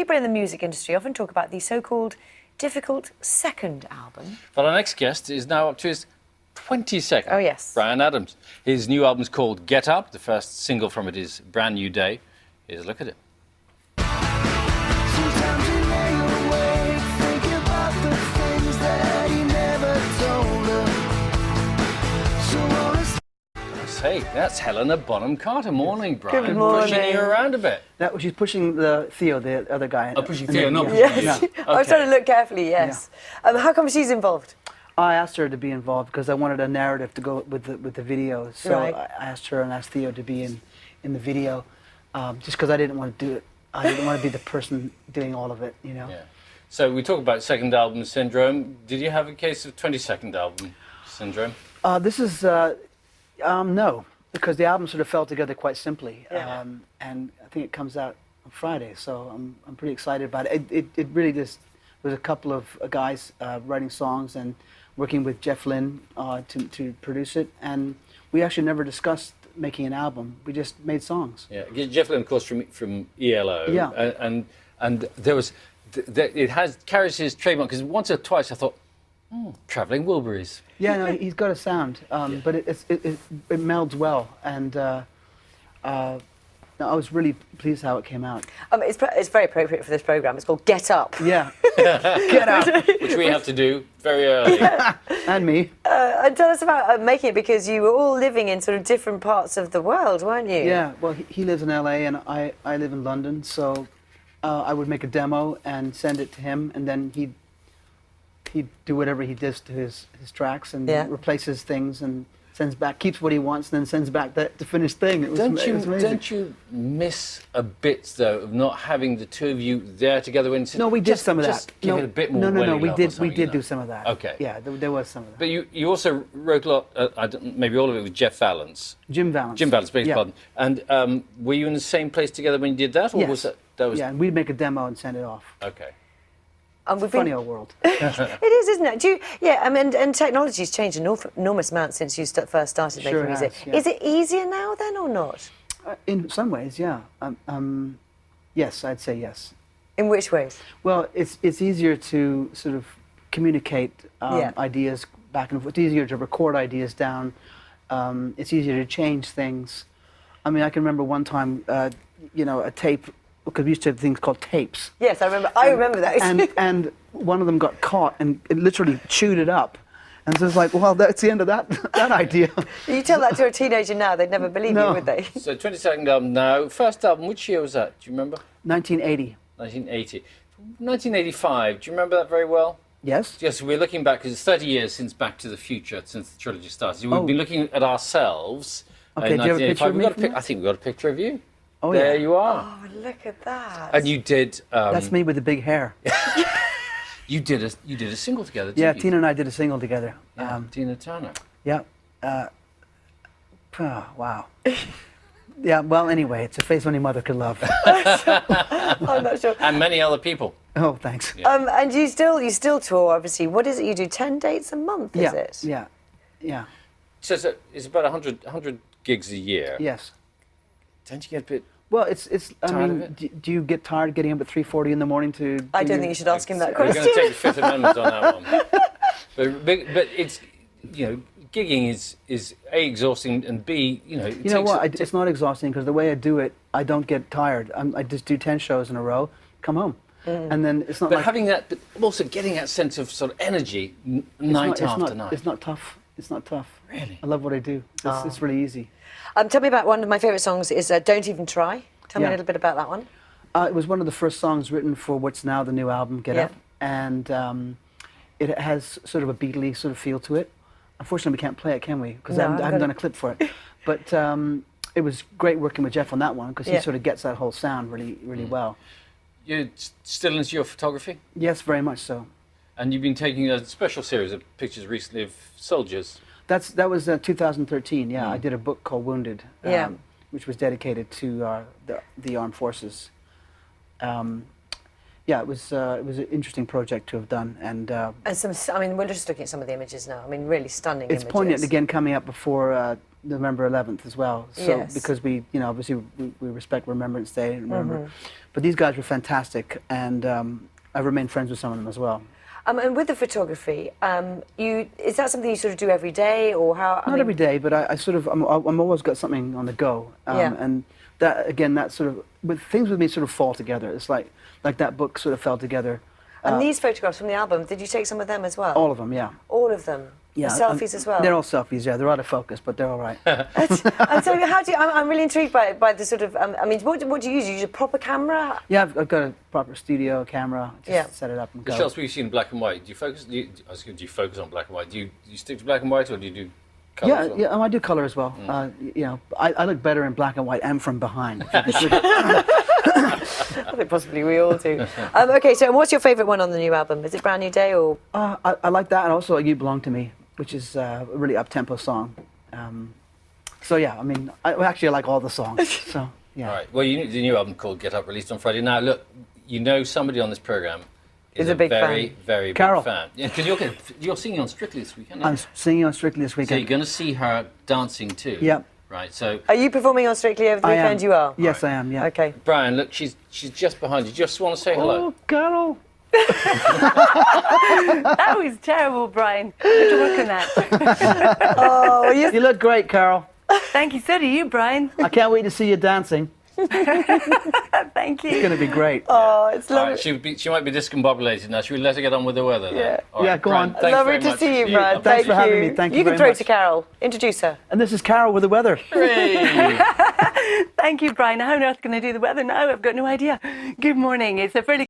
people in the music industry often talk about the so-called difficult second album. Well, our next guest is now up to his 22nd. Oh, yes. Bryan Adams. His new album is called Get Up. The first single from it is Brand New Day. Here's a look at it. Sometimes you lay awake, think about the things that he never told her. So honest. Hey, that's Helena Bonham Carter. Morning, Bryan. Good morning. Pushing you around a bit. She's pushing Theo, the other guy. Oh, pushing Theo, not yeah. pushing Yes. you. I was trying to look carefully, yes. How come she's involved? I asked her to be involved because I wanted a narrative to go with the video. So Right. I asked her and asked Theo to be in the video, just because I didn't want to do it. I didn't want to be the person doing all of it, you know. Yeah. So we talk about second album syndrome. Did you have a case of 22nd album syndrome? This is no, because the album sort of fell together quite simply, Yeah. and I think it comes out on Friday. So I'm pretty excited about it. It really just was a couple of guys writing songs and working with Jeff Lynne to produce it, and we actually never discussed making an album. We just made songs. Yeah, Jeff Lynne, of course, from ELO. Yeah. And there was, it carries his trademark, because once or twice I thought, Travelling Wilburys. Yeah, no, he's got a sound, but it melds well, and no, I was really pleased how it came out. It's very appropriate for this programme. It's called Get Up. Yeah, get out, Which we have to do very early. and me. And tell us about making it, because you were all living in sort of different parts of the world, weren't you? Yeah, well, he lives in LA and I live in London, so I would make a demo and send it to him, and then he'd do whatever he does to his tracks and replaces things and sends back, keeps what he wants, and then sends back the finished thing. It was amazing. Don't you miss a bit, though, of not having the two of you there together? When No, we did some of that. Just give it a bit more. No, welly we love or did something, do some of that. Okay. Yeah, there was some of that. But you also wrote a lot, maybe all of it with Jeff Valance. Jim Valance. Jim Valance, beg your Yeah. pardon. And were you in the same place together when you did that, or was that was? Yeah, and we'd make a demo and send it off. Okay. And we've Funny old world. It is, isn't it? And technology's changed an enormous amount since you first started making Sure music. has, yeah. Is it easier now then, or not? In some ways, yeah. Yes, I'd say yes. In which ways? Well, it's easier to sort of communicate ideas back and forth. It's easier to record ideas down. It's easier to change things. I mean, I can remember one time, a tape, because we used to have things called tapes. Yes, I remember those. and one of them got caught and it literally chewed it up. And so it's like, well, that's the end of that idea. You tell that to a teenager now, they'd never believe you, would they? So 22nd album now. First album, which year was that? Do you remember? 1980. 1980. 1985. Do you remember that very well? Yes? Yes, we're looking back, because it's 30 years since Back to the Future, since the trilogy started. We've been looking at ourselves. Okay, do you have a picture of me from that? I think we've got a picture of you. Oh, There yeah. you are. Oh, look at that. And you did... That's me with the big hair. You did a single together, didn't Yeah, you? Tina and I did a single together. Yeah, Tina Turner. Yeah. Wow. Yeah, well, anyway, it's a face only mother could love. I'm not sure. And many other people. Oh, thanks. And you still tour, obviously. What is it you do? 10 dates a month, is it? Yeah. So it's about 100 gigs a year. Yes. Don't you get a bit... Well, it's. I Tired mean, of do you get tired getting up at 3:40 in the morning to? I don't think you should ask him that We're question. going to take the Fifth Amendment on that one. But it's, gigging is A, exhausting, and B, it You know takes what? It's not exhausting because the way I do it, I don't get tired. I just do 10 shows in a row, come home, and then it's not. But like, having that, but also getting that sense of sort of energy night after night. It's not tough. It's not tough. Really? I love what I do. It's really easy. Tell me about one of my favourite songs is Don't Even Try. Tell me a Yeah. little bit about that one. It was one of the first songs written for what's now the new album, Get Yeah. Up, and it has sort of a Beatley sort of feel to it. Unfortunately, we can't play it, can we? Because No, I I've haven't got done it. a clip for it. But it was great working with Jeff on that one because he sort of gets that whole sound really well. You're still into your photography? Yes, very much so. And you've been taking a special series of pictures recently of soldiers. That was 2013. Yeah, I did a book called Wounded, which was dedicated to the armed forces. yeah, it was an interesting project to have done, and some. I mean, we're just looking at some of the images now. I mean, really stunning it's images. poignant again coming up before November 11th as well. So Yes. because we, you know, obviously we respect Remembrance Day and remember, but these guys were fantastic, and I've remained friends with some of them as well. And with the photography, is that something you sort of do every day, or how? Not every day, but I sort of I'm always got something on the go, Yeah. and that again, that sort of things with me sort of fall together. It's like that book sort of fell together. And these photographs from the album, did you take some of them as well? All of them, yeah. All of them. Yeah, The selfies as well. They're all selfies, yeah. They're out of focus, but they're all right. And so, how do you? I'm really intrigued by the sort of. I mean, what do you use? You use a proper camera? Yeah, I've got a proper studio camera. Just Yeah. set it up and The go. shots we've seen in black and white. Do you focus? Do you focus on black and white? Do you stick to black and white, or do you do colour? Yeah, as well? yeah. I do color as well. You know, I look better in black and white and from behind. I think possibly we all do. Okay, so what's your favourite one on the new album? Is it Brand New Day or? I like that, and also You Belong to Me, which is a really up-tempo song. So yeah, I mean, I like all the songs. So yeah. All right. Well, the new album called Get Up, released on Friday. Now, look, you know somebody on this program is a big very, fan. very Carol. big fan. Yeah, because you're singing on Strictly this weekend. I'm Aren't you? singing on Strictly this So weekend. you're going to see her dancing too. Yep. Right. So, Are you performing on Strictly over the I am. weekend? You are. Yes, I am. Yeah. Okay. Brian, look, she's just behind you. Just want to say hello. Oh, Carol. That was terrible, Brian. I have to work on that. Oh, well, You look great, Carol. Thank you. So do you, Brian. I can't wait to see you dancing. Thank It's you. going to be great. oh, it's All lovely. right, she might be discombobulated now. Should we let her get on with the weather then? Yeah. All right, Yeah, go Brian, on. thanks Lovely very to much. see you, Brad. Thanks for having you. me. Thank you You can very throw much. to Carol. Introduce her. And this is Carol with the weather. Hooray! Thank you, Brian. How on earth can I do the weather now? I've got no idea. Good morning. It's a fairly